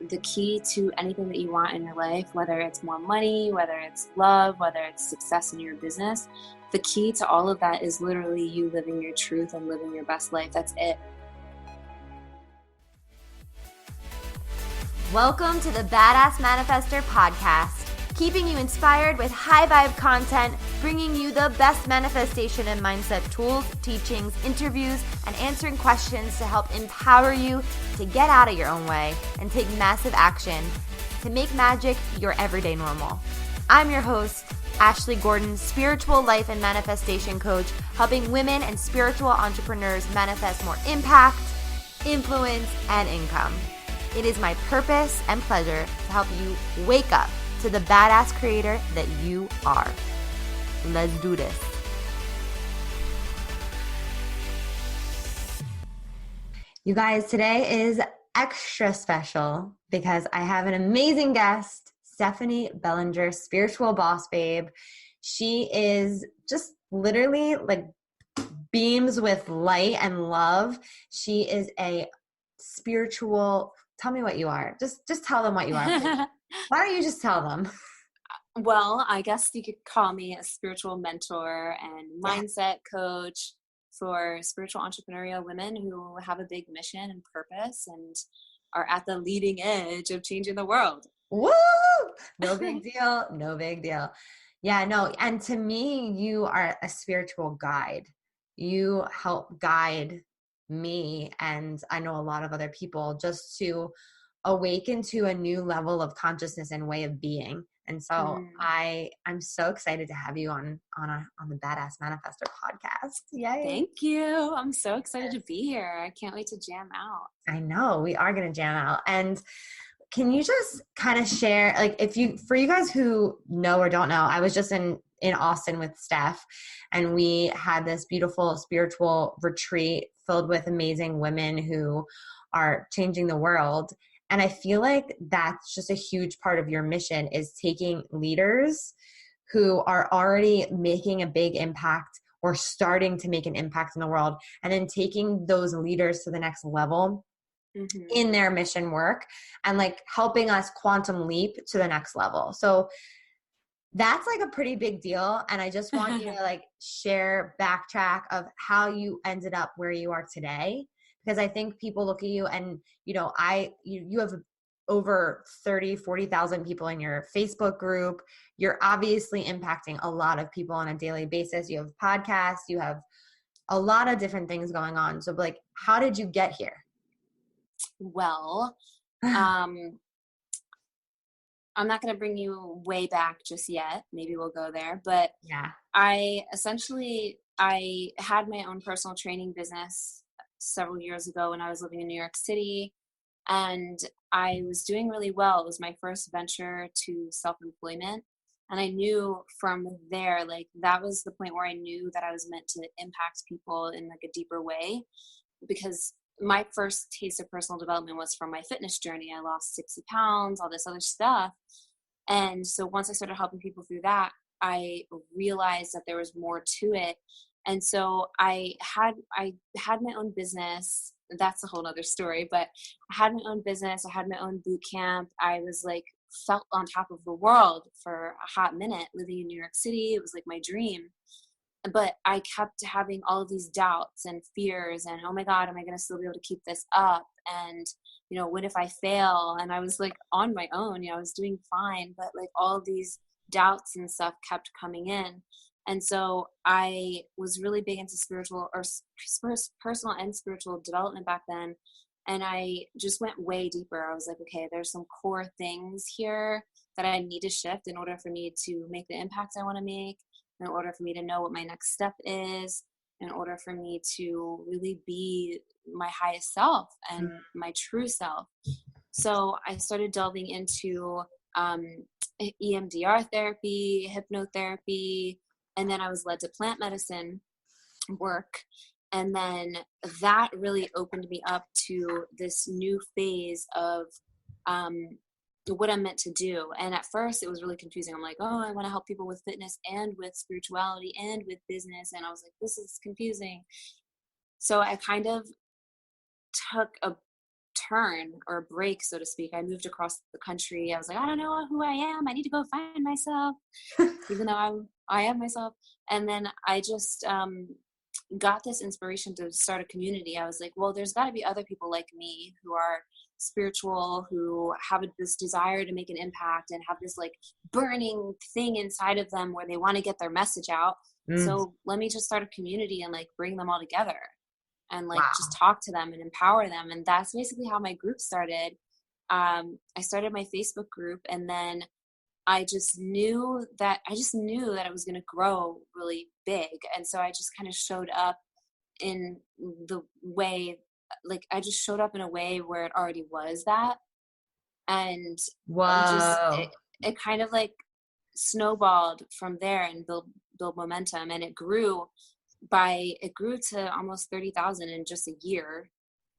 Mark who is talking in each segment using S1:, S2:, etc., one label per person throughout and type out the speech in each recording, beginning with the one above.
S1: the key to anything that you want in your life, whether it's more money, whether it's love, whether it's success in your business, the key to all of that is literally you living your truth and living your best life. That's it.
S2: Welcome to the Badass Manifester podcast, keeping you inspired with high vibe content, bringing you the best manifestation and mindset tools, teachings, interviews, and answering questions to help empower you to get out of your own way and take massive action to make magic your everyday normal. I'm your host, Ashley Gordon, spiritual life and manifestation coach, helping women and spiritual entrepreneurs manifest more impact, influence, and income. It is my purpose and pleasure to help you wake up to the badass creator that you are. Let's do this. You guys, today is extra special because I have an amazing guest, Stephanie Bellinger, spiritual boss babe. She is just literally like beams with light and love. She is a spiritual. Tell me what you are. Just tell them what you are. Why don't you just tell them?
S1: Well, I guess you could call me a spiritual mentor and mindset coach for spiritual entrepreneurial women who have a big mission and purpose and are at the leading edge of changing the world.
S2: Woo! No big deal. No big deal. Yeah, no. And to me, you are a spiritual guide. You help guide me, and I know a lot of other people, just to awaken to a new level of consciousness and way of being. And so I'm so excited to have you on the Badass Manifester podcast. Yay.
S1: Thank you. I'm so excited to be here. I can't wait to jam out.
S2: I know we are going to jam out. And can you just kind of share, like, for you guys who know or don't know, I was just in Austin with Steph, and we had this beautiful spiritual retreat filled with amazing women who are changing the world. And I feel like that's just a huge part of your mission, is taking leaders who are already making a big impact or starting to make an impact in the world, and then taking those leaders to the next level in their mission work and like helping us quantum leap to the next level. So that's like a pretty big deal. And I just want you to like share backtrack of how you ended up where you are today. Because I think people look at you and, you know, you have over 40,000 people in your Facebook group. You're obviously impacting a lot of people on a daily basis. You have podcasts, you have a lot of different things going on. So like, how did you get here?
S1: Well, I'm not going to bring you way back just yet. Maybe we'll go there. But
S2: yeah,
S1: I had my own personal training business several years ago when I was living in New York City, and I was doing really well. It was my first venture to self-employment. And I knew from there, like, that was the point where I knew that I was meant to impact people in like a deeper way, because my first taste of personal development was from my fitness journey. I lost 60 pounds, all this other stuff. And so once I started helping people through that, I realized that there was more to it. And so I had my own business. That's a whole other story, but I had my own business. I had my own boot camp. I was like, felt on top of the world for a hot minute living in New York City. It was like my dream. But I kept having all of these doubts and fears and, oh my God, am I going to still be able to keep this up? And, you know, what if I fail? And I was like on my own, you know, I was doing fine, but like all of these doubts and stuff kept coming in. And so I was really big into spiritual or personal and spiritual development back then. And I just went way deeper. I was like, okay, there's some core things here that I need to shift in order for me to make the impact I want to make, in order for me to know what my next step is, in order for me to really be my highest self and my true self. So I started delving into EMDR therapy, hypnotherapy, and then I was led to plant medicine work. And then that really opened me up to this new phase of what I'm meant to do. And at first it was really confusing. I'm like, oh, I want to help people with fitness and with spirituality and with business. And I was like, this is confusing. So I kind of took a turn or break, so to speak. I moved across the country. I was like, I don't know who I am. I need to go find myself, even though I am myself. And then I just got this inspiration to start a community. I was like, well, there's got to be other people like me who are spiritual, who have this desire to make an impact and have this like burning thing inside of them where they want to get their message out.
S2: Mm.
S1: So let me just start a community and like bring them all together and like just
S2: Wow.
S1: talk to them and empower them. And that's basically how my group started. I started my Facebook group, and then I just knew that it was going to grow really big. And so I just kind of showed up in the way, like I just showed up in a way where it already was that. And
S2: Whoa.
S1: it kind of like snowballed from there and build momentum. And it grew to almost 30,000 in just a year.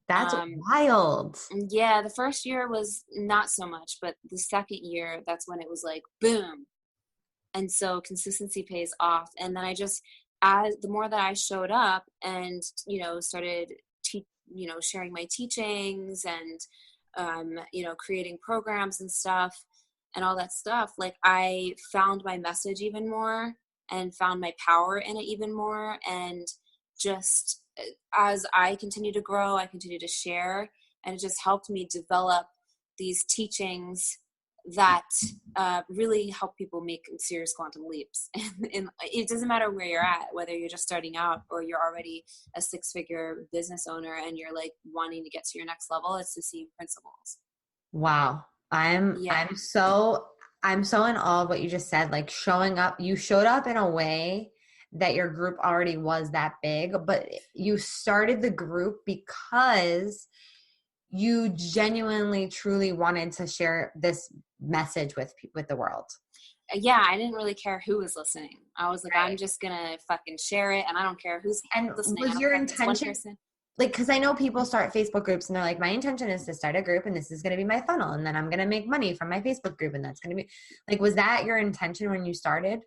S2: That's
S1: Um,
S2: wild.
S1: yeah, the first year was not so much, but the second year, that's when it was like, boom. And so consistency pays off. And then as the more that I showed up and, started, sharing my teachings and, creating programs and stuff and all that stuff, like I found my message even more and found my power in it even more. And just as I continue to grow, I continue to share, and it just helped me develop these teachings that really help people make serious quantum leaps. And it doesn't matter where you're at, whether you're just starting out or you're already a 6-figure business owner and you're like wanting to get to your next level. It's the same principles.
S2: Wow. I'm
S1: Yeah.
S2: I'm so I'm so in awe of what you just said. Like showing up, you showed up in a way that your group already was that big, but you started the group because you genuinely truly wanted to share this message with the world.
S1: Yeah, I didn't really care who was listening. I was like, I'm
S2: Right.
S1: just gonna fucking share it, and I don't care who's
S2: And
S1: listening. I
S2: was
S1: don't
S2: your
S1: care if it's one
S2: intention,
S1: person.
S2: like, because I know people start Facebook groups and they're like, my intention is to start a group and this is going to be my funnel. And then I'm going to make money from my Facebook group. And that's going to be like, was that your intention when you started?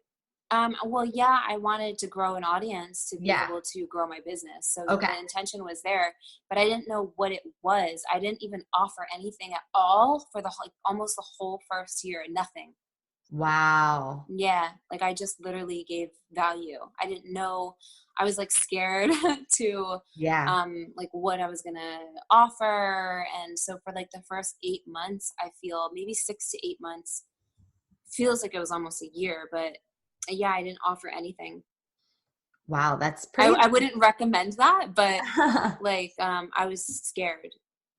S1: Well, yeah, I wanted to grow an audience to be
S2: Yeah.
S1: able to grow my business. So
S2: Okay.
S1: the intention was there, but I didn't know what it was. I didn't even offer anything at all for almost the whole first year, nothing.
S2: Wow.
S1: Yeah, like I just literally gave value. I didn't know. I was like scared to
S2: Yeah.
S1: like what I was gonna offer. And so for like the first 8 months, I feel maybe 6 to 8 months, feels like it was almost a year, but yeah, I didn't offer anything.
S2: Wow. That's
S1: I,
S2: pretty.
S1: I wouldn't recommend that, but like I was scared.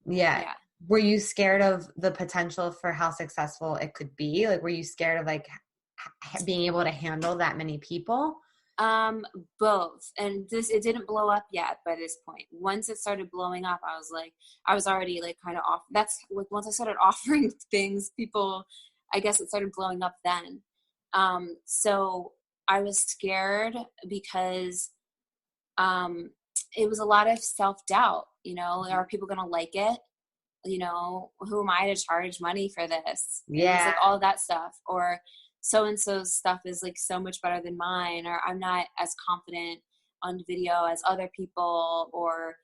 S2: Yeah.
S1: Yeah.
S2: Were you scared of the potential for how successful it could be? Like, were you scared of like being able to handle that many people?
S1: Um, Both. And it didn't blow up yet by this point. Once it started blowing up, I was already like kind of off. That's like once I started offering things, people, I guess it started blowing up then. So I was scared because, um, it was a lot of self-doubt, are people going to like it? Who am I to charge money for this? It was
S2: Yeah.
S1: like all of that stuff. Or so and so's stuff is like so much better than mine, or I'm not as confident on video as other people, or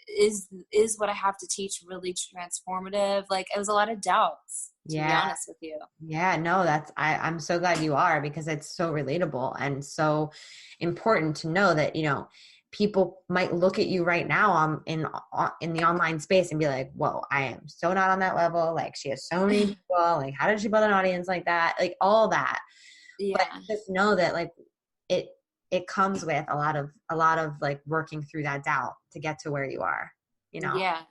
S1: is what I have to teach really transformative? Like it was a lot of doubts, to be
S2: Yeah.
S1: honest with you.
S2: Yeah, no, I'm so glad you are because it's so relatable and so important to know that, people might look at you right now in the online space and be like, whoa, I am so not on that level. Like she has so many people. Like, how did she build an audience like that? Like all that. But
S1: Yeah.
S2: just know that like it it comes with a lot of like working through that doubt to get to where you are, you know?
S1: Yeah. And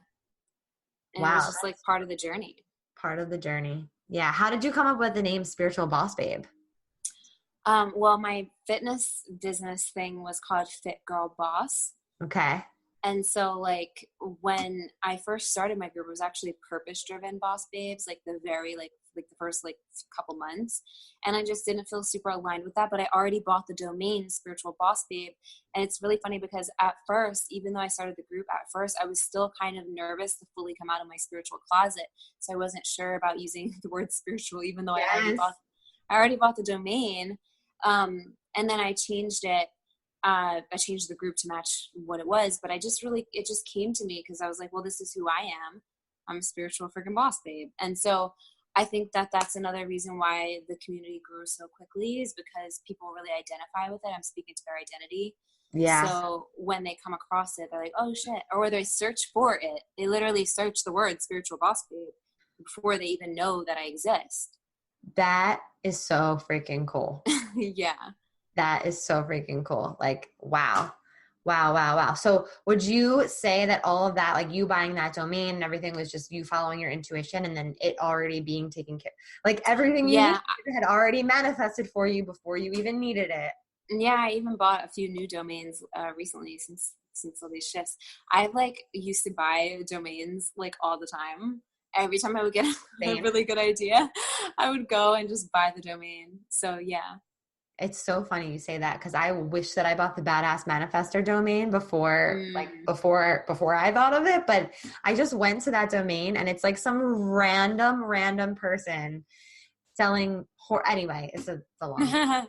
S1: it was
S2: Wow,
S1: just like
S2: that's
S1: part of the journey.
S2: part of the journey. Yeah. How did you come up with the name Spiritual Boss Babe?
S1: Well, my fitness business thing was called Fit Girl Boss.
S2: Okay.
S1: And so like when I first started my group, it was actually purpose driven boss babes, like the very like the first like couple months. And I just didn't feel super aligned with that. But I already bought the domain Spiritual Boss Babe. And it's really funny because at first, even though I started the group at first, I was still kind of nervous to fully come out of my spiritual closet. So I wasn't sure about using the word spiritual, even though
S2: Yes.
S1: I already bought the domain. And then I changed it I changed the group to match what it was, but it just came to me because I was like, well, this is who I am. I'm a spiritual freaking boss babe. And so I think that that's another reason why the community grew so quickly, is because people really identify with it. I'm speaking to their identity.
S2: Yeah.
S1: So when they come across it, they're like, oh shit. Or they search for it. They literally search the word spiritual boss babe before they even know that I exist.
S2: That is so freaking cool.
S1: Yeah.
S2: That is so freaking cool. Like, wow. Wow, wow, wow. So would you say that all of that, like you buying that domain and everything, was just you following your intuition and then it already being taken care, like everything you needed
S1: Yeah.
S2: had already manifested for you before you even needed it?
S1: Yeah, I even bought a few new domains recently since all these shifts. I like used to buy domains like all the time. Every time I would get a
S2: Same.
S1: really good idea, I would go and just buy the domain. So yeah.
S2: It's so funny you say that because I wish that I bought the Badass Manifestor domain before, like
S1: Mm.
S2: before I thought of it. But I just went to that domain and it's like some random person selling. Anyway, it's a long.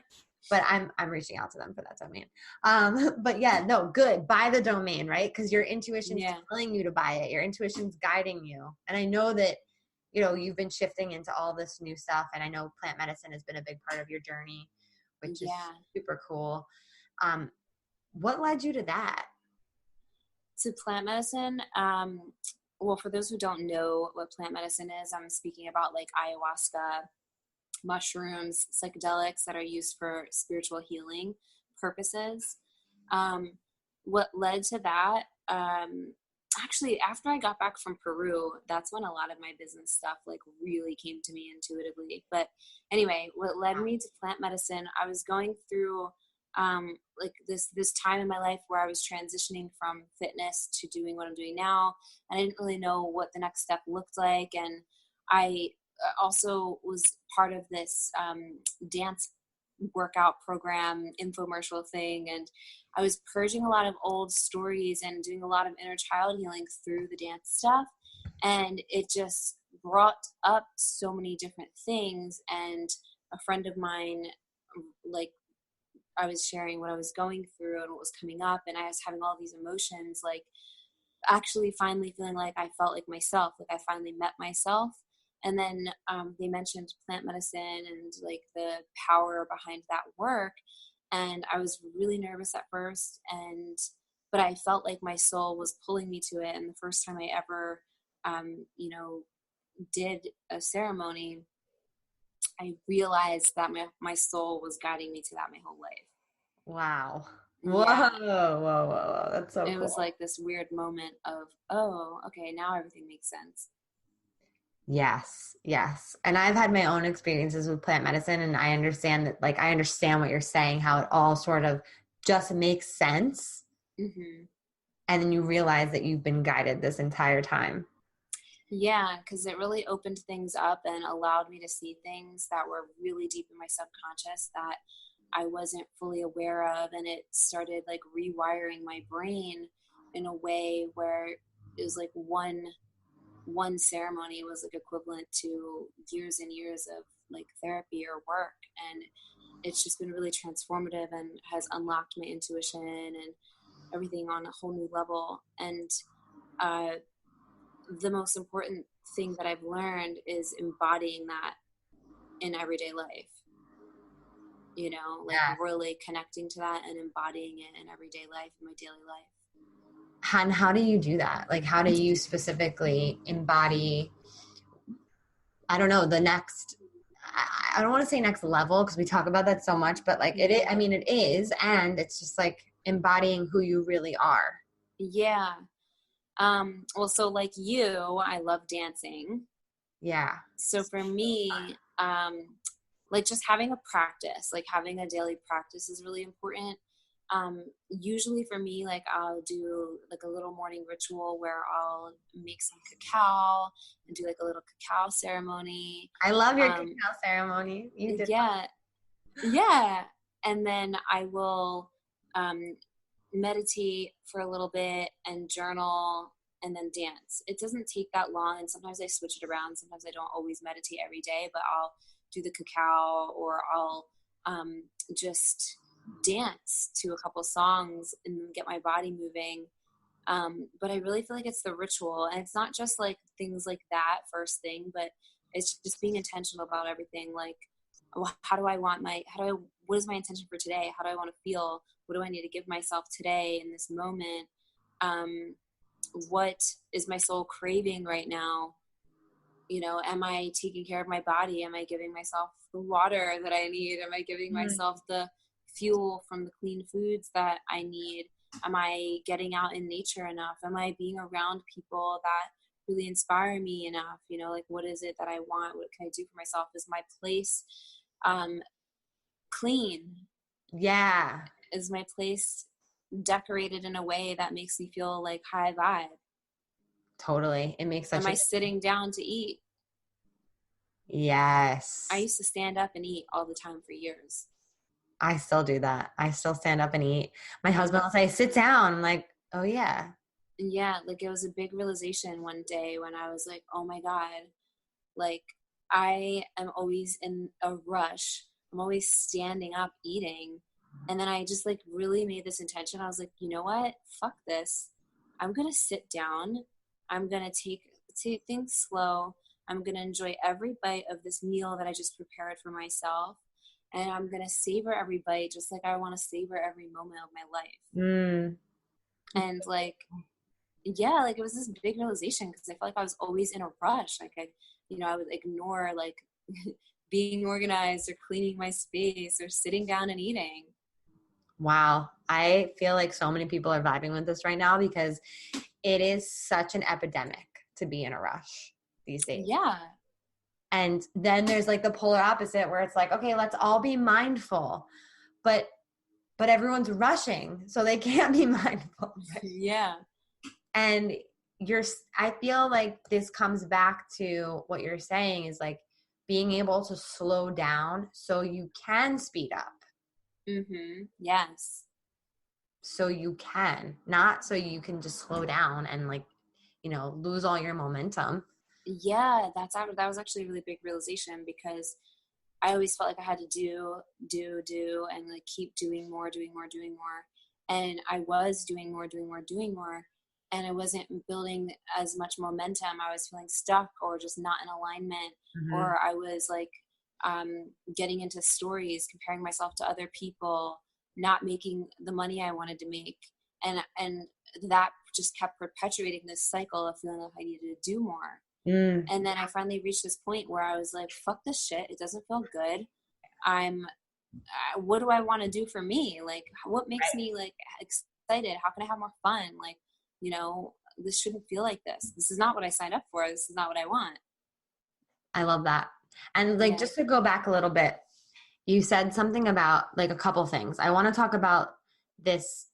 S2: But I'm reaching out to them for that domain. But yeah, no, good. Buy the domain, right? Because your intuition's
S1: Yeah.
S2: telling you to buy it. Your intuition's guiding you. And I know that, you've been shifting into all this new stuff. And I know plant medicine has been a big part of your journey, which is
S1: Yeah.
S2: super cool. Um, what led you to that?
S1: So plant medicine, well, for those who don't know what plant medicine is, I'm speaking about like ayahuasca, mushrooms, psychedelics that are used for spiritual healing purposes. Um, what led to that, actually, after I got back from Peru, that's when a lot of my business stuff like really came to me intuitively. But anyway, what led me to plant medicine, I was going through like this time in my life where I was transitioning from fitness to doing what I'm doing now, and I didn't really know what the next step looked like. And I also was part of this dance workout program infomercial thing, and I was purging a lot of old stories and doing a lot of inner child healing through the dance stuff, and it just brought up so many different things. And a friend of mine, like, I was sharing what I was going through and what was coming up, and I was having all these emotions, like actually finally feeling like I felt like myself, like I finally met myself. And then they mentioned plant medicine and like the power behind that work. And I was really nervous at first, but I felt like my soul was pulling me to it. And the first time I ever, you know, did a ceremony, I realized that my soul was guiding me to that my whole life.
S2: Wow. Whoa,
S1: Yeah.
S2: whoa, whoa, whoa. That's so
S1: It was
S2: cool.
S1: like this weird moment of, oh, okay, now everything makes sense.
S2: Yes, yes. And I've had my own experiences with plant medicine and I understand that, like, I understand what you're saying, how it all sort of just makes sense.
S1: Hmm.
S2: And then you realize that you've been guided this entire time.
S1: Yeah, because it really opened things up and allowed me to see things that were really deep in my subconscious that I wasn't fully aware of. And it started like rewiring my brain in a way where it was like one ceremony was like equivalent to years and years of like therapy or work. And it's just been really transformative and has unlocked my intuition and everything on a whole new level. And uh, the most important thing that I've learned is embodying that in everyday life, like
S2: Yeah.
S1: really connecting to that and embodying it in everyday life, in my daily life.
S2: And how do you do that? Like, how do you specifically embody, I don't know, the next, I don't want to say next level because we talk about that so much, but like I
S1: Yeah.
S2: mean, it is, and it's just like embodying who you really are.
S1: Yeah. Well, so like you, I love dancing.
S2: Yeah.
S1: So for me, like just having a practice, like having a daily practice is really important. Usually for me, like I'll do like a little morning ritual where I'll make some cacao and do like a little cacao ceremony.
S2: I love your
S1: Um,
S2: cacao ceremony. You did.
S1: yeah, yeah. And then I will um, meditate for a little bit and journal and then dance. It doesn't take that long. And sometimes I switch it around. Sometimes I don't always meditate every day, but I'll do the cacao or I'll just dance to a couple songs and get my body moving. But I really feel like it's the ritual, and it's not just like things like that first thing, but it's just being intentional about everything. Like, what is my intention for today? How do I want to feel? What do I need to give myself today in this moment? Um, what is my soul craving right now? Am I taking care of my body? Am I giving myself the water that I need? Am I giving
S2: Mm.
S1: myself the fuel from the clean foods that I need? Am I getting out in nature enough? Am I being around people that really inspire me enough? Like, what is it that I want? What can I do for myself? Is my place um, clean?
S2: Yeah,
S1: Is my place decorated in a way that makes me feel like high vibe?
S2: totally. It makes
S1: Am
S2: such
S1: I
S2: a
S1: sitting down to eat? I
S2: yes.
S1: used to stand up and eat all the time for years.
S2: I still do that. I still stand up and eat. My husband will say, "Sit down." I'm like, "Oh yeah."
S1: And yeah, like it was a big realization one day when I was like, oh my God, like I am always in a rush. I'm always standing up eating. And then I just like really made this intention. I was like, you know what? Fuck this. I'm going to sit down. I'm going to take things slow. I'm going to enjoy every bite of this meal that I just prepared for myself. And I'm going to savor every bite just like I want to savor every moment of my life.
S2: Mm.
S1: And like, yeah, like it was this big realization because I felt like I was always in a rush. Like I would ignore like being organized or cleaning my space or sitting down and eating.
S2: Wow. I feel like so many people are vibing with this right now because it is such an epidemic to be in a rush these days.
S1: Yeah.
S2: And then there's like the polar opposite where it's like, okay, let's all be mindful. But everyone's rushing, so they can't be mindful.
S1: Yeah.
S2: And I feel like this comes back to what you're saying is like being able to slow down so you can speed up.
S1: Yes.
S2: So you can, not so you can just slow down and like, lose all your momentum.
S1: Yeah, that was actually a really big realization because I always felt like I had to do, and like keep doing more, doing more, doing more. And I was doing more, doing more, doing more. And I wasn't building as much momentum. I was feeling stuck or just not in alignment.
S2: Mm-hmm.
S1: Or I was like getting into stories, comparing myself to other people, not making the money I wanted to make. And that just kept perpetuating this cycle of feeling like I needed to do more.
S2: Mm,
S1: And then I finally reached this point where I was like, fuck this shit. It doesn't feel good. I'm, what do I want to do for me? Like, what makes
S2: right.
S1: me like excited? How can I have more fun? Like, this shouldn't feel like this. This is not what I signed up for. This is not what I want.
S2: I love that. And like,
S1: Yeah.
S2: just to go back a little bit, you said something about like a couple things. I want to talk about this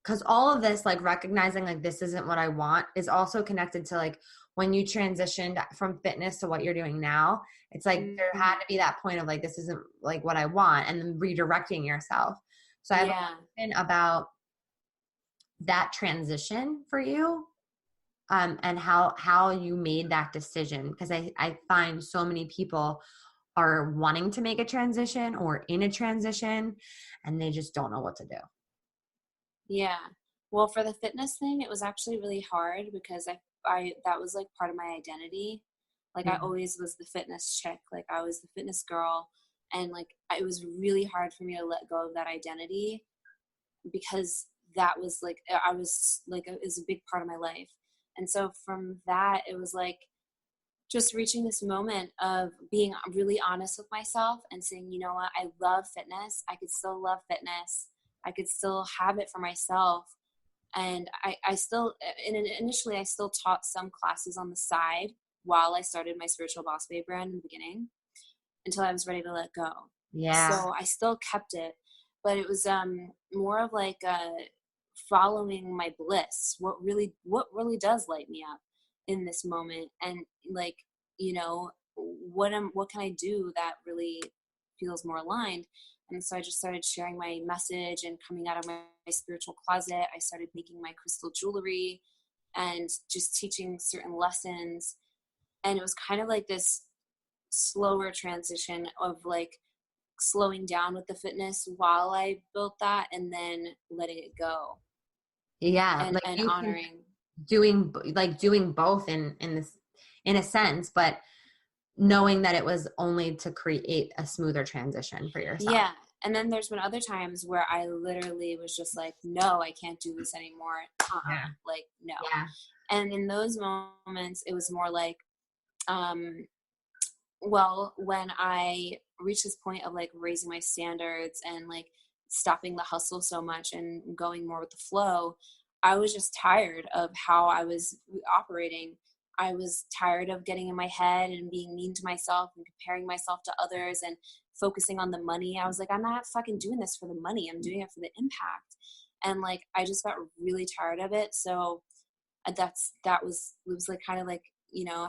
S2: because all of this, like recognizing like this isn't what I want, is also connected to like when you transitioned from fitness to what you're doing now. It's like there
S1: Mm-hmm.
S2: had to be that point of like, this isn't like what I want, and then redirecting yourself. So I have a
S1: Yeah.
S2: question about that transition for you, and how you made that decision, because I find so many people are wanting to make a transition or in a transition and they just don't know what to do.
S1: Yeah. Well, for the fitness thing, it was actually really hard because I that was like part of my identity. Like I
S2: Mhm.
S1: always was the fitness chick. Like I was the fitness girl, and like it was really hard for me to let go of that identity because that was like I was like it was a big part of my life. And so from that, it was like just reaching this moment of being really honest with myself and saying, you know what, I love fitness. I could still love fitness. I could still have it for myself. And I still, and initially, I still taught some classes on the side while I started my Spiritual Boss Babe brand in the beginning until I was ready to let go.
S2: Yeah.
S1: So I still kept it, but it was more of like following my bliss. What really does light me up in this moment, and like what can I do that really feels more aligned. And so I just started sharing my message and coming out of my spiritual closet. I started making my crystal jewelry and just teaching certain lessons. And it was kind of like this slower transition of like slowing down with the fitness while I built that, and then letting it go
S2: Yeah,
S1: and
S2: like you can
S1: honoring.
S2: doing both in this, in a sense, but knowing that it was only to create a smoother transition for yourself.
S1: Yeah. And then there's been other times where I literally was just like, no, I can't do this anymore.
S2: Yeah.
S1: Like, no.
S2: Yeah.
S1: And in those moments, it was more like, well, when I reached this point of like raising my standards and like stopping the hustle so much and going more with the flow, I was just tired of how I was operating. I was tired of getting in my head and being mean to myself and comparing myself to others and focusing on the money. I was like, I'm not fucking doing this for the money. I'm doing it for the impact. And like, I just got really tired of it. So it was like kind of like,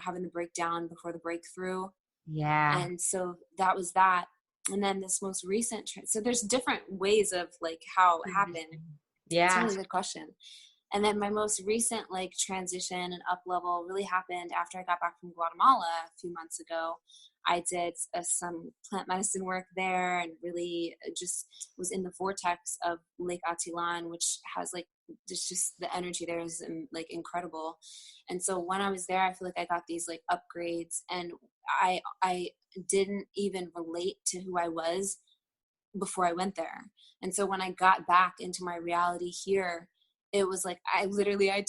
S1: having the breakdown before the breakthrough.
S2: Yeah.
S1: And so that was that. And then this most recent so there's different ways of like how it happened. It's a
S2: Yeah.
S1: really good question. And then my most recent like transition and up level really happened after I got back from Guatemala a few months ago. I did some plant medicine work there and really just was in the vortex of Lake Atilan, which has like just the energy there is like incredible. And so when I was there, I feel like I got these like upgrades, and I didn't even relate to who I was before I went there. And so when I got back into my reality here, it was like I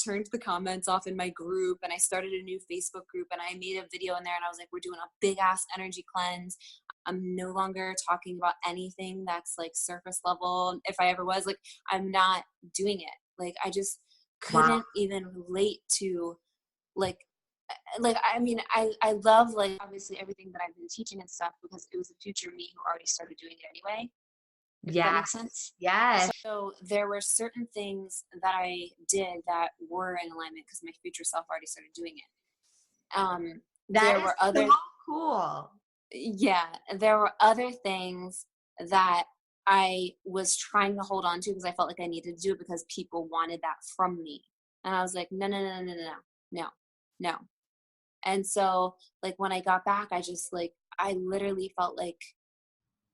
S1: turned the comments off in my group, and I started a new Facebook group, and I made a video in there, and I was like, we're doing a big ass energy cleanse. I'm no longer talking about anything that's like surface level. If I ever was, like, I'm not doing it. Like, I just
S2: Wow.
S1: couldn't even relate to like I mean, I love like obviously everything that I've been teaching and stuff because it was a future me who already started doing it anyway, if that
S2: Yes.
S1: makes sense.
S2: Yes.
S1: So there were certain things that I did that were in alignment because my future self already started doing it. There
S2: That is
S1: were
S2: so
S1: other,
S2: cool.
S1: yeah, there were other things that I was trying to hold on to because I felt like I needed to do it because people wanted that from me. And I was like, no, no, no, no, no, no, no, no. And so like when I got back, I just like, I literally felt like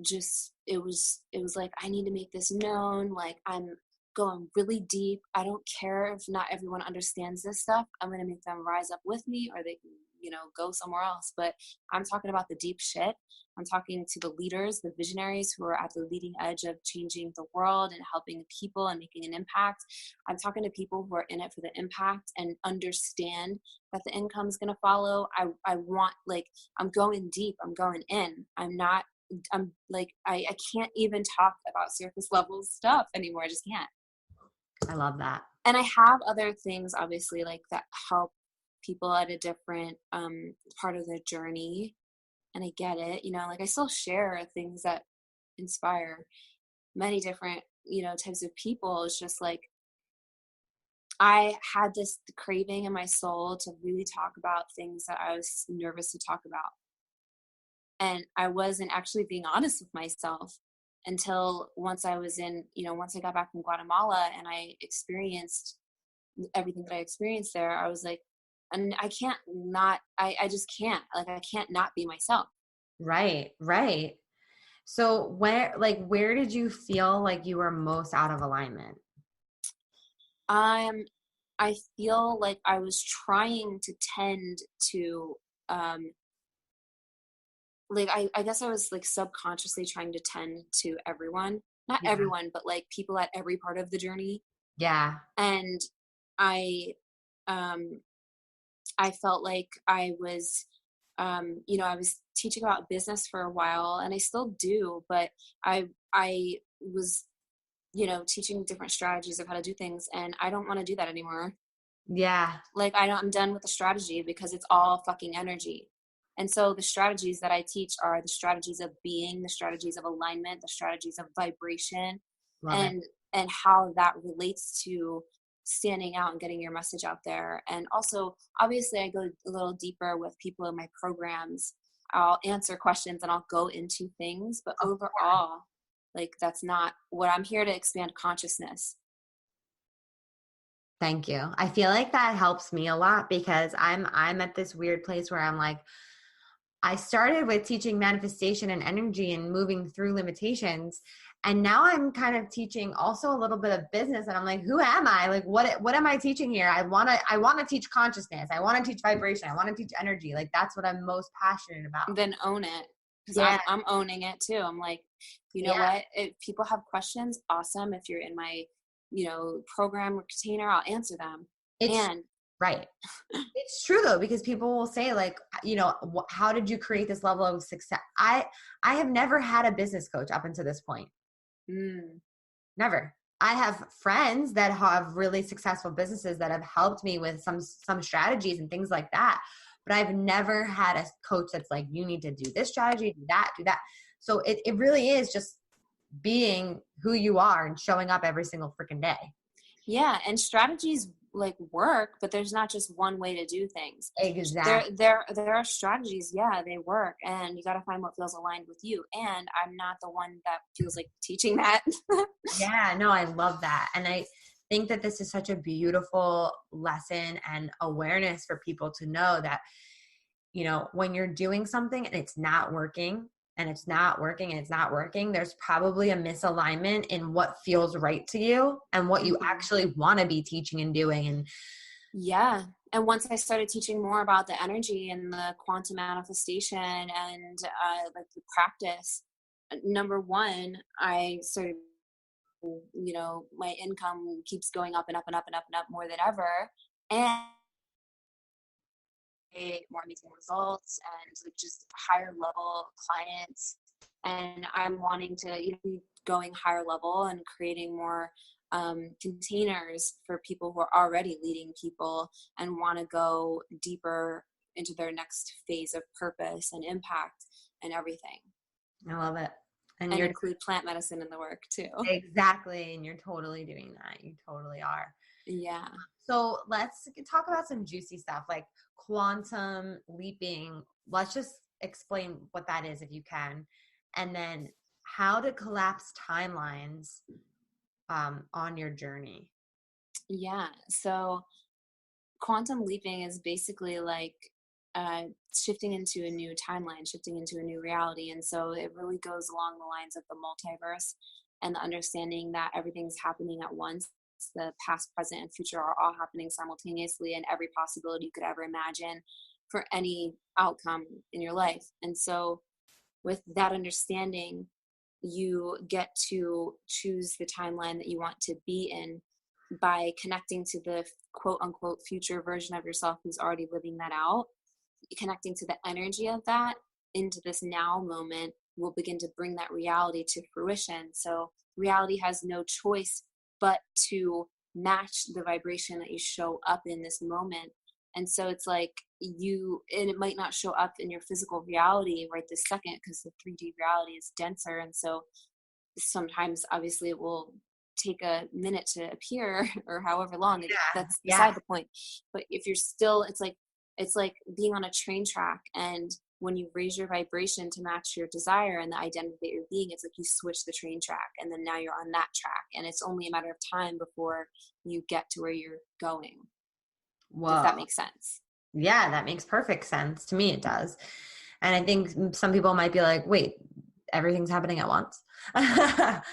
S1: just it was like I need to make this known. Like I'm going really deep. I don't care if not everyone understands this stuff. I'm going to make them rise up with me, or they can go somewhere else. But I'm talking about the deep shit. I'm talking to the leaders, the visionaries who are at the leading edge of changing the world and helping people and making an impact. I'm talking to people who are in it for the impact and understand that the income is going to follow. I want, like, I'm going deep, I'm going in. I'm like, I can't even talk about surface level stuff anymore. I just can't.
S2: I love that.
S1: And I have other things, obviously, like that help people at a different part of their journey. And I get it, like I still share things that inspire many different, types of people. It's just like I had this craving in my soul to really talk about things that I was nervous to talk about. And I wasn't actually being honest with myself until once I was once I got back from Guatemala and I experienced everything that I experienced there. I was like, and I can't not, I just can't, like, I can't not be myself.
S2: Right. Right. So where did you feel like you were most out of alignment?
S1: Um, I feel like I was trying to tend to, like, I guess I was like subconsciously trying to tend to everyone, not
S2: Yeah.
S1: everyone, but like people at every part of the journey.
S2: Yeah.
S1: And I, um, I felt like I was, I was teaching about business for a while, and I still do, but I was, teaching different strategies of how to do things, and I don't want to do that anymore.
S2: Yeah.
S1: Like I'm done with the strategy because it's all fucking energy. And so the strategies that I teach are the strategies of being, the strategies of alignment, the strategies of vibration,
S2: Love it.
S1: and how that relates to standing out and getting your message out there. And also, obviously, I go a little deeper with people in my programs. I'll answer questions and I'll go into things, but
S2: Of course.
S1: overall, like that's not what I'm here to expand consciousness.
S2: Thank you. I feel like that helps me a lot because I'm at this weird place where I'm like, I started with teaching manifestation and energy and moving through limitations. And now I'm kind of teaching also a little bit of business. And I'm like, who am I? Like, what am I teaching here? I want to teach consciousness. I want to teach vibration. I want to teach energy. Like, that's what I'm most passionate about.
S1: Then own it. Because
S2: Yeah.
S1: I'm owning it too. I'm like, you know
S2: Yeah.
S1: what? If people have questions, awesome. If you're in my, program or container, I'll answer them.
S2: It's
S1: And
S2: right. It's true though, because people will say like, how did you create this level of success? I have never had a business coach up until this point.
S1: mm,
S2: Never. I have friends that have really successful businesses that have helped me with some strategies and things like that. But I've never had a coach that's like, you need to do this strategy, do that, do that. So it really is just being who you are and showing up every single freaking day.
S1: yeah, and strategies like work, but there's not just one way to do things.
S2: Exactly.
S1: There are strategies, yeah, they work, and you got to find what feels aligned with you. And I'm not the one that feels like teaching that.
S2: Yeah, no, I love that. And I think that this is such a beautiful lesson and awareness for people to know that, when you're doing something and it's not working and it's not working and it's not working, there's probably a misalignment in what feels right to you and what you actually want to be teaching and doing. And
S1: yeah. And once I started teaching more about the energy and the quantum manifestation and like the practice, number one, I started, my income keeps going up and up and up and up and up more than ever. And more amazing results and like just higher level clients. And I'm wanting to be going higher level and creating more containers for people who are already leading people and want to go deeper into their next phase of purpose and impact and everything.
S2: I love it.
S1: And include plant medicine in the work too.
S2: Exactly. And you're totally doing that. You totally are.
S1: Yeah.
S2: So let's talk about some juicy stuff like quantum leaping. Let's just explain what that is if you can. And then how to collapse timelines on your journey.
S1: Yeah. So quantum leaping is basically like shifting into a new timeline, shifting into a new reality. And so it really goes along the lines of the multiverse and the understanding that everything's happening at once. The past, present, and future are all happening simultaneously, and every possibility you could ever imagine for any outcome in your life. And so, with that understanding, you get to choose the timeline that you want to be in by connecting to the quote unquote future version of yourself who's already living that out. Connecting to the energy of that into this now moment will begin to bring that reality to fruition. So reality has no choice but to match the vibration that you show up in this moment. And so it's like and it might not show up in your physical reality right this second because the 3D reality is denser. And so sometimes obviously it will take a minute to appear or however long. That's beside the point. But if you're still, it's like being on a train track, and when you raise your vibration to match your desire and the identity that you're being, it's like you switch the train track and then now you're on that track, and it's only a matter of time before you get to where you're going.
S2: Whoa.
S1: If that makes sense.
S2: Yeah, that makes perfect sense. To me, it does. And I think some people might be like, wait, everything's happening at once.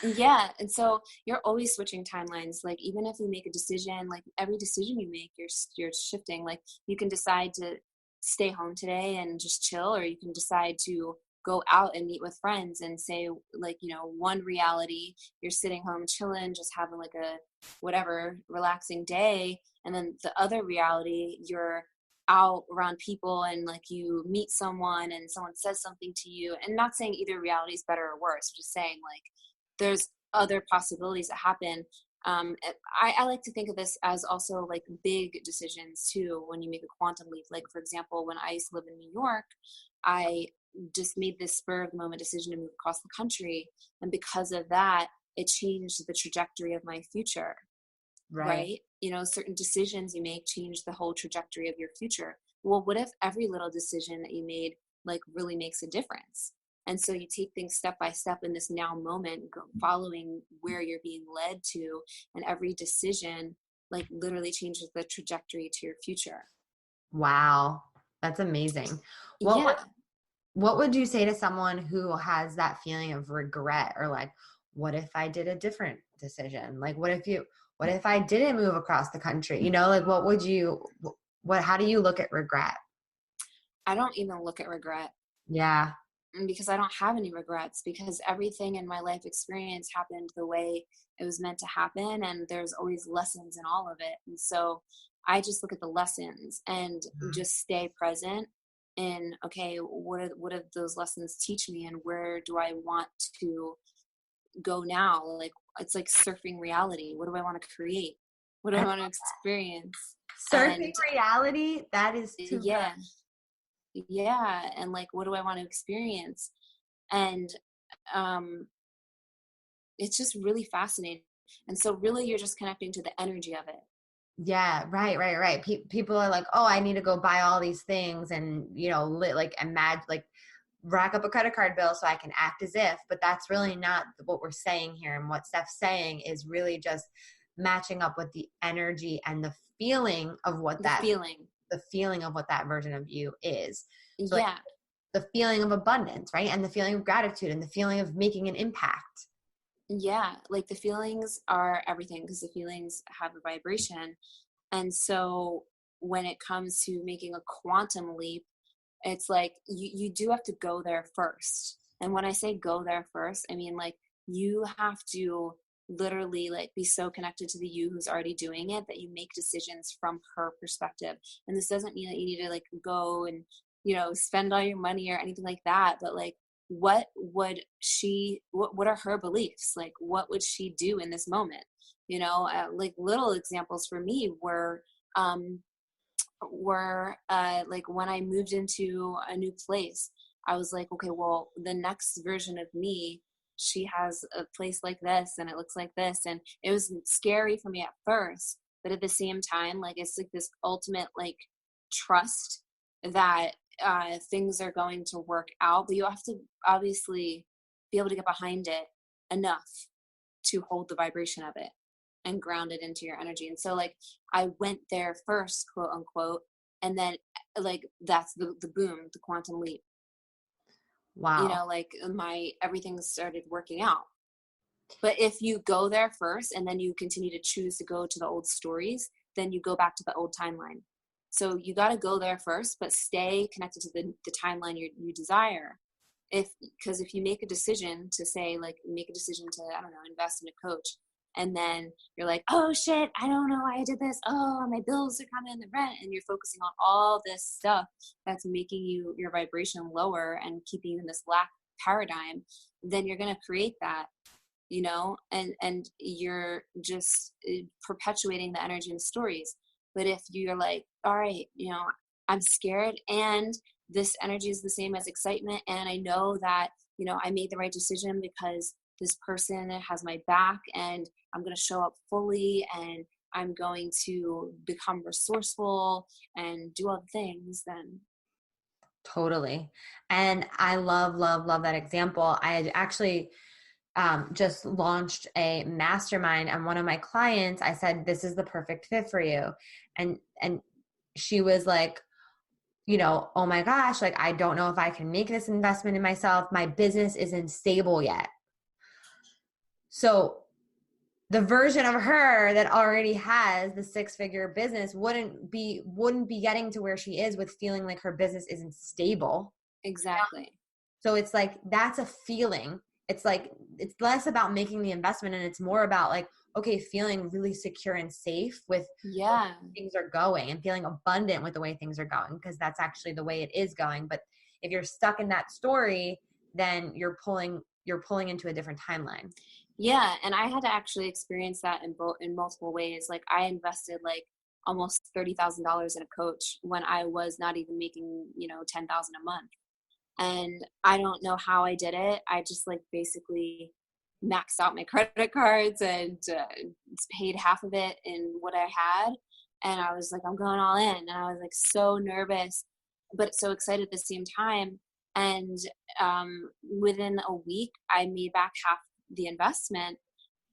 S1: Yeah. And so you're always switching timelines. Like even if you make a decision, like every decision you make, you're shifting. Like you can decide to stay home today and just chill, or you can decide to go out and meet with friends and say like, one reality, you're sitting home chilling, just having like a whatever relaxing day. And then the other reality, you're out around people and like you meet someone and someone says something to you, and not saying either reality is better or worse, just saying like there's other possibilities that happen. I like to think of this as also like big decisions too when you make a quantum leap. Like for example, when I used to live in New York, I just made this spur of the moment decision to move across the country, and because of that it changed the trajectory of my future. Right? Certain decisions you make change the whole trajectory of your future. Well, what if every little decision that you made like really makes a difference? And so you take things step by step in this now moment, following where you're being led to, and every decision like literally changes the trajectory to your future.
S2: Wow. That's amazing.
S1: Yeah.
S2: what would you say to someone who has that feeling of regret, or like, what if I did a different decision? Like, what if I didn't move across the country? Like, how do you look at regret?
S1: I don't even look at regret
S2: Yeah.
S1: because I don't have any regrets, because everything in my life experience happened the way it was meant to happen. And there's always lessons in all of it. And so I just look at the lessons and
S2: Mhm.
S1: just stay present in, okay, what do those lessons teach me, and where do I want to go now? Like, it's like surfing reality. What do I want to create? What do I
S2: And
S1: want to experience?
S2: surfing
S1: And
S2: reality, that is too good.
S1: yeah, yeah. And like, what do I want to experience? And um it's just really fascinating. And so really you're just connecting to the energy of it.
S2: Yeah, right. People are like, oh, I need to go buy all these things and, like imagine, like rack up a credit card bill so I can act as if, but that's really not what we're saying here. And what Steph's saying is really just matching up with the energy and the feeling of
S1: The feeling.
S2: what that version of you is. So like
S1: Yeah.
S2: the feeling of abundance, right? And the feeling of gratitude and the feeling of making an impact.
S1: Yeah, like the feelings are everything, because the feelings have a vibration. And so when it comes to making a quantum leap, it's like you do have to go there first. And when I say go there first, I mean like you have to literally like be so connected to the you who's already doing it that you make decisions from her perspective. And this doesn't mean that you need to like go and spend all your money or anything like that, but like what are her beliefs? Like what would she do in this moment? Like little examples for me um like when I moved into a new place, I was like, okay, well, the next version of me, she has a place like this and it looks like this. And it was scary for me at first, but at the same time, like it's like this ultimate like trust that things are going to work out. But you have to obviously be able to get behind it enough to hold the vibration of it and ground it into your energy. And so like I went there first, quote unquote, and then like that's the boom, the quantum leap.
S2: Wow.
S1: Like my everything started working out. But if you go there first and then you continue to choose to go to the old stories, then you go back to the old timeline. So you got to go there first, but stay connected to the timeline you desire. Because if you make a decision to say, like, make a decision to, I don't know, invest in a coach, and then you're like, oh shit, I don't know why I did this. Oh, my bills are coming, the rent, and you're focusing on all this stuff that's making your vibration lower and keeping you in this lack paradigm, then you're going to create that, and you're just perpetuating the energy and stories. But if you're like, all right, I'm scared, and this energy is the same as excitement, and I know that I made the right decision because this person has my back, and I'm going to show up fully, and I'm going to become resourceful and do all the things, then
S2: Totally. And I love that example. I had actually just launched a mastermind, and one of my clients, I said, this is the perfect fit for you. And she was like, oh my gosh, like, I don't know if I can make this investment in myself. My business isn't stable yet. So the version of her that already has the 6-figure business wouldn't be getting to where she is with feeling like her business isn't stable.
S1: exactly.
S2: So it's like, that's a feeling. It's like, it's less about making the investment and it's more about like, okay, feeling really secure and safe with the way
S1: Yeah.
S2: things are going and feeling abundant with the way things are going, because that's actually the way it is going. But if you're stuck in that story, then you're pulling into a different timeline.
S1: Yeah, and I had to actually experience that in multiple ways. Like I invested like almost $30,000 in a coach when I was not even making 10,000 a month, and I don't know how I did it. I just like basically maxed out my credit cards and paid half of it in what I had, and I was like, I'm going all in, and I was like so nervous, but so excited at the same time. And within a week, I made back half the investment,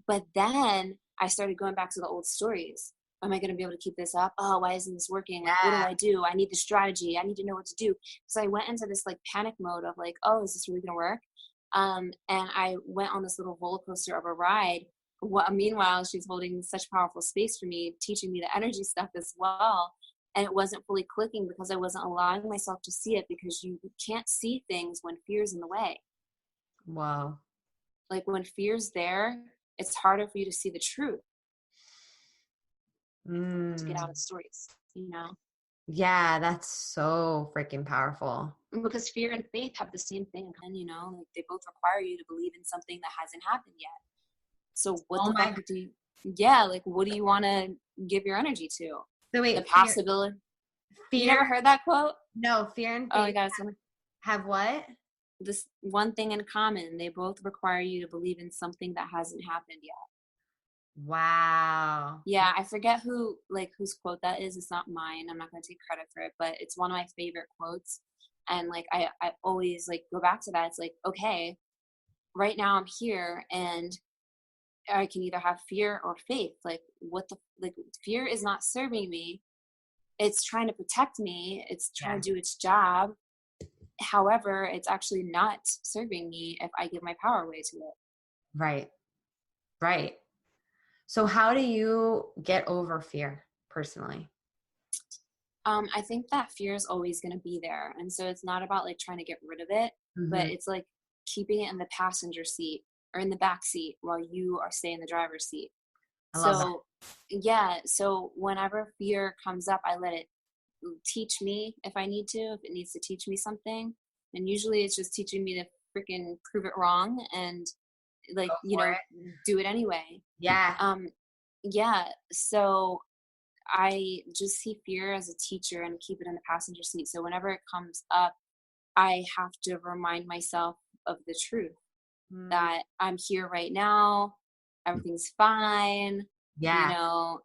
S1: but then I started going back to the old stories. am I going to be able to keep this up? Oh, why isn't this working? Like, what do
S2: Yeah.
S1: I do? I need the strategy. I need to know what to do. So I went into this like panic mode of like, oh, is this really going to work? And I went on this little roller coaster of a ride. Meanwhile, she's holding such powerful space for me, teaching me the energy stuff as well. And it wasn't fully clicking because I wasn't allowing myself to see it, because you can't see things when fear's in the way.
S2: Wow.
S1: Like when fear's there, it's harder for you to see the truth, to get out
S2: Mm.
S1: of stories, you know?
S2: Yeah, that's so freaking powerful.
S1: Because fear and faith have the same thing. And, you know, like they both require you to believe in something that hasn't happened yet. So what
S2: Oh
S1: the
S2: my
S1: fuck do you, yeah, like what do you want to give your energy to?
S2: So
S1: The
S2: wait,
S1: possibility. You
S2: fear,
S1: never heard that quote?
S2: no, fear and
S1: Oh my
S2: faith
S1: God, it's
S2: have what?
S1: this one thing in common. They both require you to believe in something that hasn't happened yet.
S2: Wow.
S1: Yeah, I forget whose quote that is. It's not mine. I'm not going to take credit for it, but it's one of my favorite quotes. And like I always like go back to that. It's like, okay, right now I'm here and I can either have fear or faith. Like fear is not serving me. It's trying to protect me. It's trying
S2: Yeah.
S1: to do its job. However, it's actually not serving me if I give my power away to it.
S2: Right. Right. So how do you get over fear personally?
S1: I think that fear is always going to be there. And so it's not about like trying to get rid of it, but
S2: Hmm.
S1: it's like keeping it in the passenger seat or in the back seat while you are staying in the driver's seat.
S2: I love that.
S1: So, yeah. So whenever fear comes up, I let it teach me if I need to, if it needs to teach me something. And usually it's just teaching me to freaking prove it wrong and like,
S2: Go
S1: you
S2: for
S1: know,
S2: it.
S1: do it anyway.
S2: Yeah.
S1: Um, yeah. So I just see fear as a teacher and keep it in the passenger seat. So whenever it comes up, I have to remind myself of the truth,
S2: Mm,
S1: that I'm here right now. Everything's fine. You
S2: yeah.
S1: know,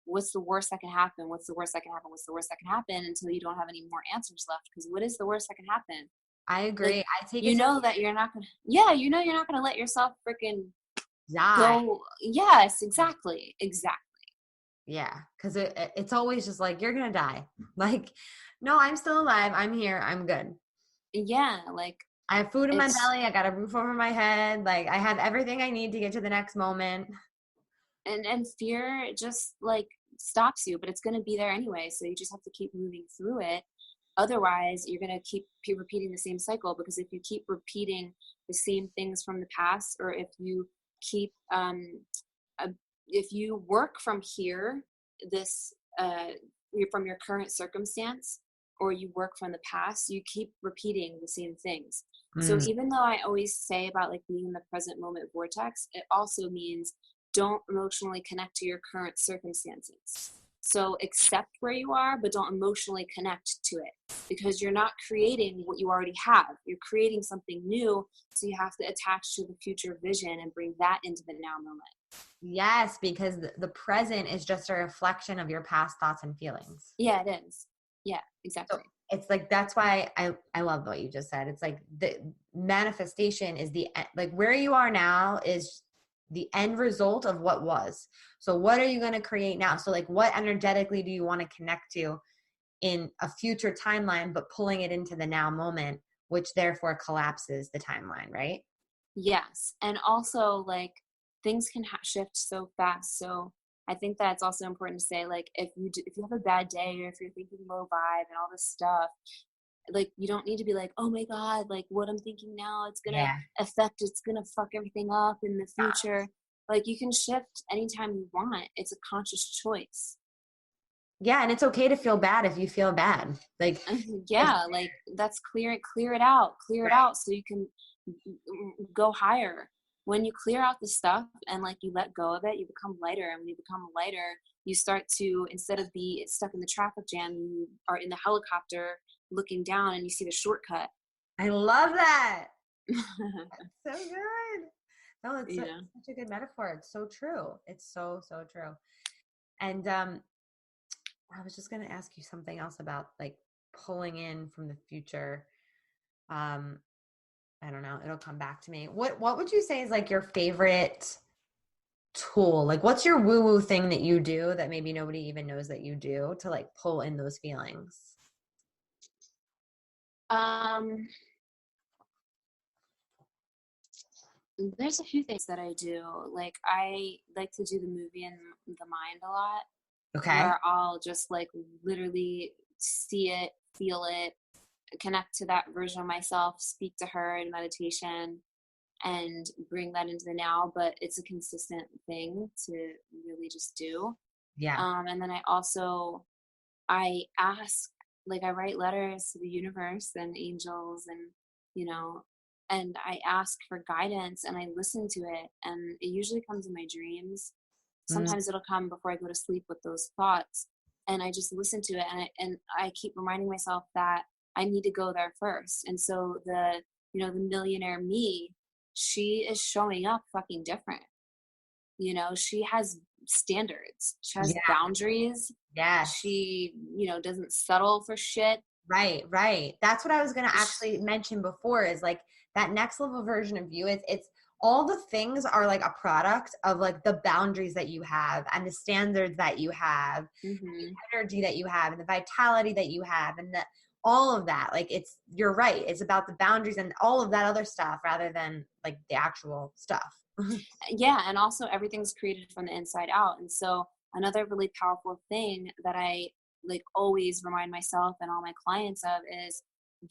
S1: what's the worst that can happen? What's the worst that can happen? What's the worst that can happen, until you don't have any more answers left? Because what is the worst that can happen?
S2: I
S1: Like,
S2: agree. I take
S1: you
S2: it to
S1: know that you're not gonna, yeah, you know, you're not gonna let yourself freaking
S2: die.
S1: go. Yes, exactly. Exactly.
S2: Yeah. Cause it's always just like, you're going to die. Like, no, I'm still alive. I'm here. I'm good.
S1: Yeah. Like,
S2: I have food in my
S1: it's,
S2: belly. I got a roof over my head. Like I have everything I need to get to the next moment.
S1: and fear just like stops you, but it's going to be there anyway, so you just have to keep moving through it. Otherwise you're going to keep repeating the same cycle, because if you keep repeating the same things from the past, or if you keep uh, if you work from here, this from your current circumstance, or you work from the past, you keep repeating the same things. So
S2: Mm,
S1: even though I always say about like being in the present moment vortex, it also means don't emotionally connect to your current circumstances. So accept where you are, but don't emotionally connect to it, because you're not creating what you already have. You're creating something new. So you have to attach to the future vision and bring that into the now moment.
S2: yes, because the present is just a reflection of your past thoughts and feelings.
S1: Yeah, it is. Yeah,
S2: So
S1: exactly.
S2: it's like that's why I love what you just said. It's like the manifestation is like where you are now is the end result of what was. So what are you going to create now? So like what energetically do you want to connect to in a future timeline, but pulling it into the now moment, which therefore collapses the timeline, right?
S1: Yes. And also, like, things can shift so fast. So I think that's also important to say, like, if you have a bad day, or if you're thinking low vibe and all this stuff, like, you don't need to be like, oh my God, like what I'm thinking now,
S2: Yeah.
S1: it's gonna fuck everything up in the future. Like, you can shift anytime you want. It's a conscious choice.
S2: Yeah, and it's okay to feel bad if you feel bad. Like if
S1: Yeah, like that's clear it
S2: right.
S1: out so you can go higher. When you clear out the stuff and like you let go of it, you become lighter. And when you become lighter, you start to, instead of be stuck in the traffic jam, you are in the helicopter looking down and you see the shortcut.
S2: I love that. So good. No, it's
S1: Yeah.
S2: such a good metaphor. It's so true. It's so, so true. And I was just going to ask you something else about like pulling in from the future. Um, I don't know. It'll come back to me. What would you say is like your favorite tool? Like, what's your woo-woo thing that you do that maybe nobody even knows that you do to like pull in those feelings?
S1: Um, there's a few things that I do. Like I like to do the movie in the mind a lot,
S2: Okay.
S1: where I'll just like literally see it, feel it, connect to that version of myself, speak to her in meditation, and bring that into the now. But it's a consistent thing to really just do.
S2: Yeah.
S1: And then I ask, like I write letters to the universe and angels and, you know, and I ask for guidance and I listen to it. And it usually comes in my dreams.
S2: Mm,
S1: Sometimes it'll come before I go to sleep with those thoughts. And I just listen to it and I keep reminding myself that I need to go there first. And so the millionaire me, she is showing up fucking different. She has standards, she has
S2: yeah.
S1: boundaries,
S2: Yes.
S1: she doesn't settle for shit.
S2: Right, right. That's what I was going to actually mention before is like that next level version of you. It's all the things are like a product of like the boundaries that you have and the standards that you have, the
S1: Hmm.
S2: energy that you have and the vitality that you have and the all of that. Like you're right. It's about the boundaries and all of that other stuff rather than like the actual stuff.
S1: Yeah, and also everything's created from the inside out. And so another really powerful thing that I like always remind myself and all my clients of is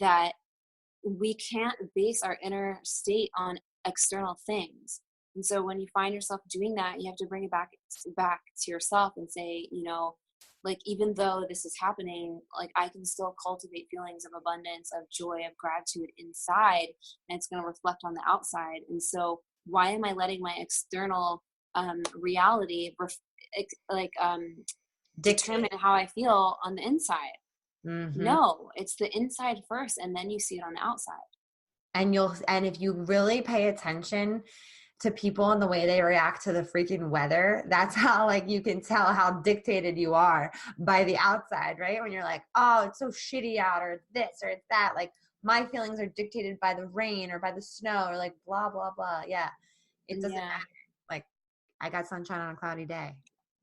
S1: that we can't base our inner state on external things. And so when you find yourself doing that, you have to bring it back to yourself and say, like even though this is happening, like I can still cultivate feelings of abundance, of joy, of gratitude inside, and it's going to reflect on the outside. And so why am I letting my external reality like determine
S2: Dictate.
S1: how I feel on the inside?
S2: Mm-hmm.
S1: No, it's the inside first, and then you see it on the outside.
S2: And if you really pay attention to people and the way they react to the freaking weather, that's how like you can tell how dictated you are by the outside, right? When you're like, oh, it's so shitty out, or it's this or it's that. Like my feelings are dictated by the rain or by the snow or like blah blah blah. Yeah. It doesn't
S1: Yeah.
S2: matter. Like I got sunshine on a cloudy day.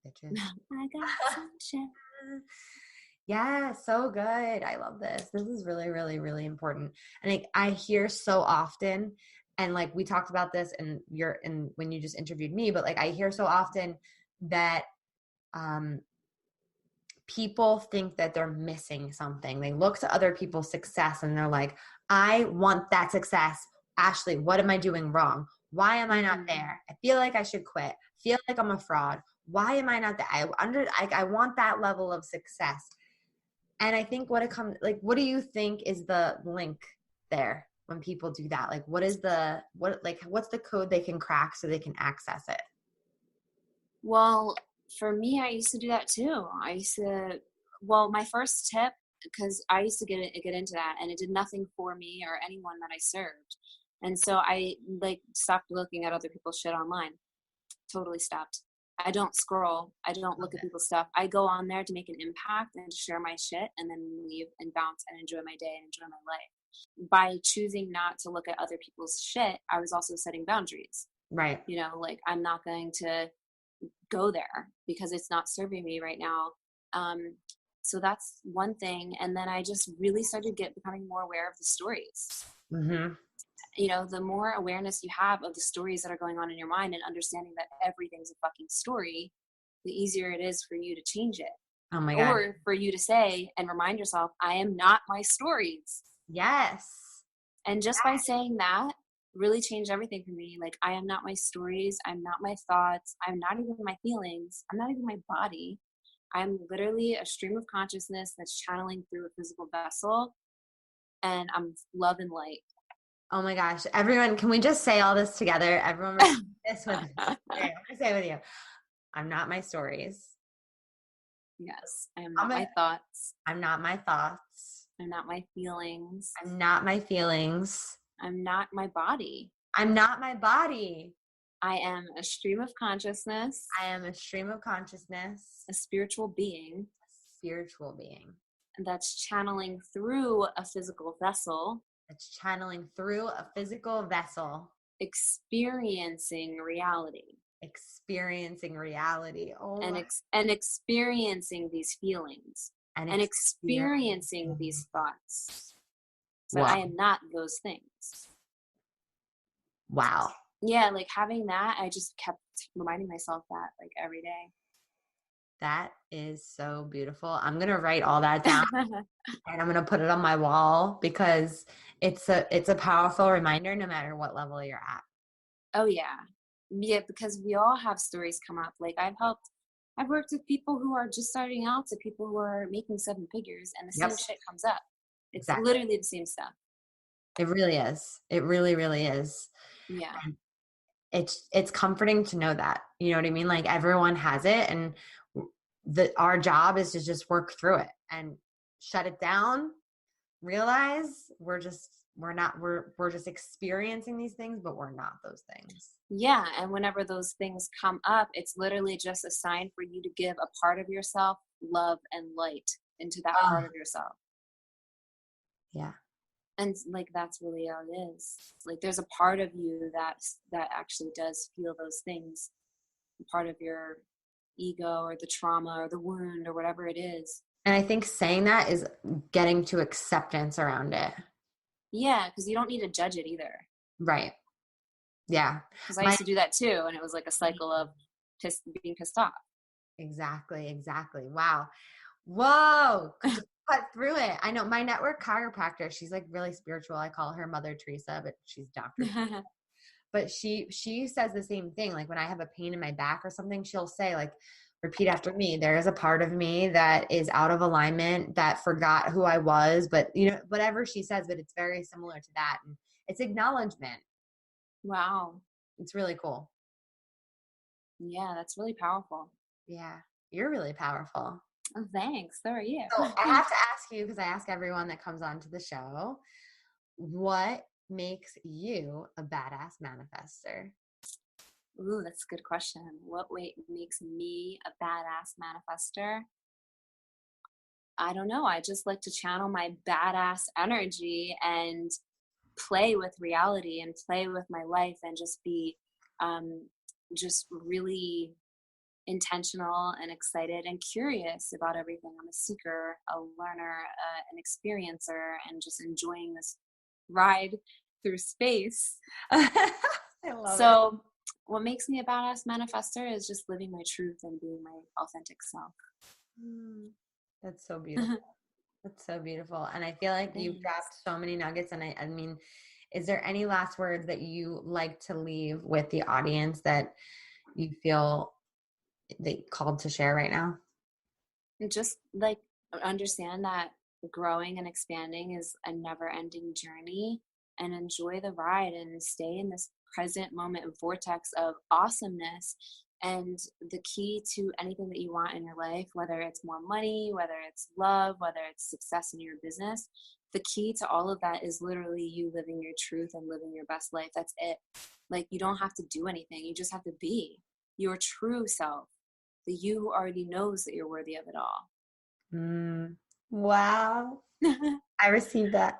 S2: Bitches.
S1: I got sunshine.
S2: Yeah, so good. I love this. This is really, really, really important. And I hear so often, and like we talked about this and when you just interviewed me, but like I hear so often that um people think that they're missing something. They look to other people's success and they're like, I want that success. Ashley, what am I doing wrong? Why am I not
S1: Hmm.
S2: there? I feel like I should quit. I feel like I'm a fraud. Why am I not there? I want that level of success. And I think what it comes like, what do you think is the link there when people do that? Like, what's the code they can crack so they can access it?
S1: Well, for me, I used to do that too. Well, my first tip, because I used to get into that, and it did nothing for me or anyone that I served, and so I like stopped looking at other people's shit online. Totally stopped. I don't scroll. I don't
S2: Love
S1: look at
S2: it.
S1: people's stuff. I go on there to make an impact and to share my shit, and then leave and bounce and enjoy my day and enjoy my life. By choosing not to look at other people's shit, I was also setting boundaries.
S2: Right.
S1: Like I'm not going to go there because it's not serving me right now. Um, so that's one thing. And then I just really started becoming more aware of the stories.
S2: Mm-hmm.
S1: The more awareness you have of the stories that are going on in your mind and understanding that everything's a fucking story, the easier it is for you to change it.
S2: Oh my God.
S1: Or for you to say and remind yourself, I am not my stories.
S2: Yes.
S1: And just by saying that really changed everything for me. Like, I am not my stories. I'm not my thoughts. I'm not even my feelings. I'm not even my body. I'm literally a stream of consciousness that's channeling through a physical vessel. And I'm love and light.
S2: Oh my gosh. Everyone, can we just say all this together? Everyone repeat this with me. Okay, I'm gonna say it with you. I'm not my stories.
S1: Yes, I am
S2: I'm
S1: not
S2: a,
S1: my thoughts.
S2: I'm not my thoughts.
S1: I'm not my feelings.
S2: I'm not my feelings.
S1: I'm not my body.
S2: I'm not my body.
S1: I am a stream of consciousness,
S2: I am a stream of consciousness,
S1: a spiritual being
S2: a spiritual being
S1: that's channeling through a physical vessel,
S2: that's channeling through a physical vessel,
S1: experiencing reality.
S2: Experiencing reality. Oh
S1: and
S2: my.
S1: and experiencing these feelings
S2: And
S1: and experiencing
S2: experiencing.
S1: these thoughts. But
S2: Wow.
S1: I am not those things.
S2: Wow.
S1: Yeah, like having that, I just kept reminding myself that like every
S2: That is so beautiful. I'm going to write all that down
S1: day.
S2: and I'm going to put it on my wall because it's a powerful reminder no matter what level you're at.
S1: Oh yeah. Yeah, because we all have stories come up. Like I've worked with people who are just starting out to people who are making 7 figures and the
S2: Yep.
S1: same shit comes up. It's
S2: Exactly.
S1: literally the same stuff.
S2: It really is. It really, really is.
S1: Yeah.
S2: And it's comforting to know that. You know what I mean? Like everyone has it and our job is to just work through it and shut it down, realize we're just experiencing these things, but we're not those things.
S1: Yeah. And whenever those things come up, it's literally just a sign for you to give a part of yourself love and light into that
S2: Oh,
S1: part of yourself.
S2: yeah.
S1: And like that's really all it is. Like there's a part of you that actually does feel those things, part of your ego or the trauma or the wound or whatever it is.
S2: And I think saying that is getting to acceptance around it.
S1: Yeah, because you don't need to judge it either.
S2: Right. Yeah.
S1: Because I used to do that too, and it was like a cycle of being pissed off.
S2: Exactly. Wow. Whoa. Cut through it. I know my network chiropractor, she's like really spiritual. I call her Mother Teresa, but she's Dr. But she says the same thing. Like when I have a pain in my back or something, she'll say like, repeat after me. There is a part of me that is out of alignment, that forgot who I was, but whatever she says, but it's very similar to that. And it's acknowledgement.
S1: Wow.
S2: It's really cool.
S1: Yeah, that's really powerful.
S2: Yeah. You're really powerful.
S1: Oh, thanks. So are you.
S2: So I have to ask you, because I ask everyone that comes on to the show, what makes you a badass manifester?
S1: Ooh, that's a good question. What makes me a badass manifester? I don't know. I just like to channel my badass energy and play with reality and play with my life and just be just really intentional and excited and curious about everything. I'm a seeker, a learner, an experiencer, and just enjoying this ride through space.
S2: I love it.
S1: What makes me a badass manifester is just living my truth and being my authentic self.
S2: That's so beautiful. That's so beautiful. And I feel like you've dropped so many nuggets. And I mean, is there any last words that you like to leave with the audience that you feel called to share right now?
S1: Just like understand that growing and expanding is a never ending journey, and enjoy the ride and stay in this present moment vortex of awesomeness. And the key to anything that you want in your life, whether it's more money, whether it's love, whether it's success in your business, the key to all of that is literally you living your truth and living your best life. That's it. Like you don't have to do anything. You just have to be your true self, the you who already knows that you're worthy of it all.
S2: Wow. I received that.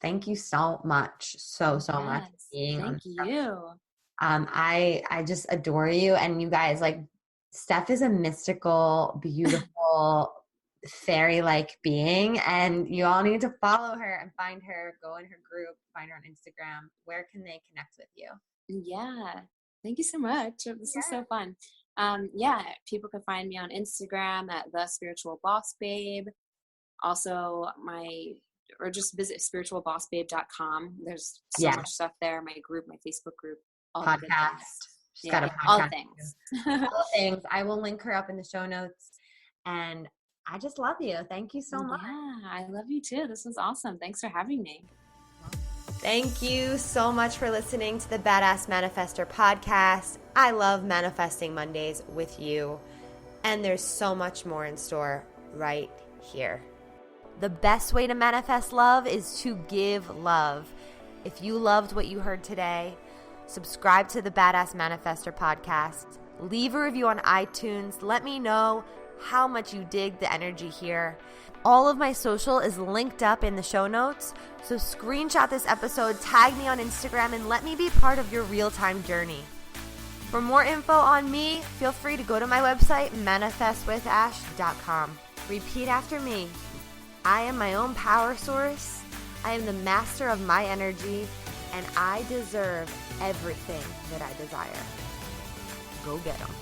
S2: Thank you so much. So much for being on the show.
S1: Thank you.
S2: I just adore you. And you guys, like, Steph is a mystical, beautiful, fairy-like being, and you all need to follow her and find her, go in her group, find her on Instagram. Where can they connect with you?
S1: Yeah. Thank you so much. This was so fun. People can find me on Instagram at The Spiritual Boss Babe. Also just visit spiritualbossbabe.com. There's so much stuff there. My group, my Facebook group, all
S2: podcast.
S1: the good things.
S2: She's got a podcast.
S1: All things.
S2: All things. I will link her up in the show notes. And I just love you. Thank you so much.
S1: Yeah, I love you too. This was awesome. Thanks for having me.
S2: Thank you so much for listening to the Badass Manifester podcast. I love manifesting Mondays with you. And there's so much more in store right here. The best way to manifest love is to give love. If you loved what you heard today, subscribe to the Badass Manifester podcast. Leave a review on iTunes. Let me know how much you dig the energy here. All of my social is linked up in the show notes, so screenshot this episode, tag me on Instagram, and let me be part of your real-time journey. For more info on me, feel free to go to my website, manifestwithash.com. Repeat after me. I am my own power source. I am the master of my energy, and I deserve everything that I desire. Go get 'em.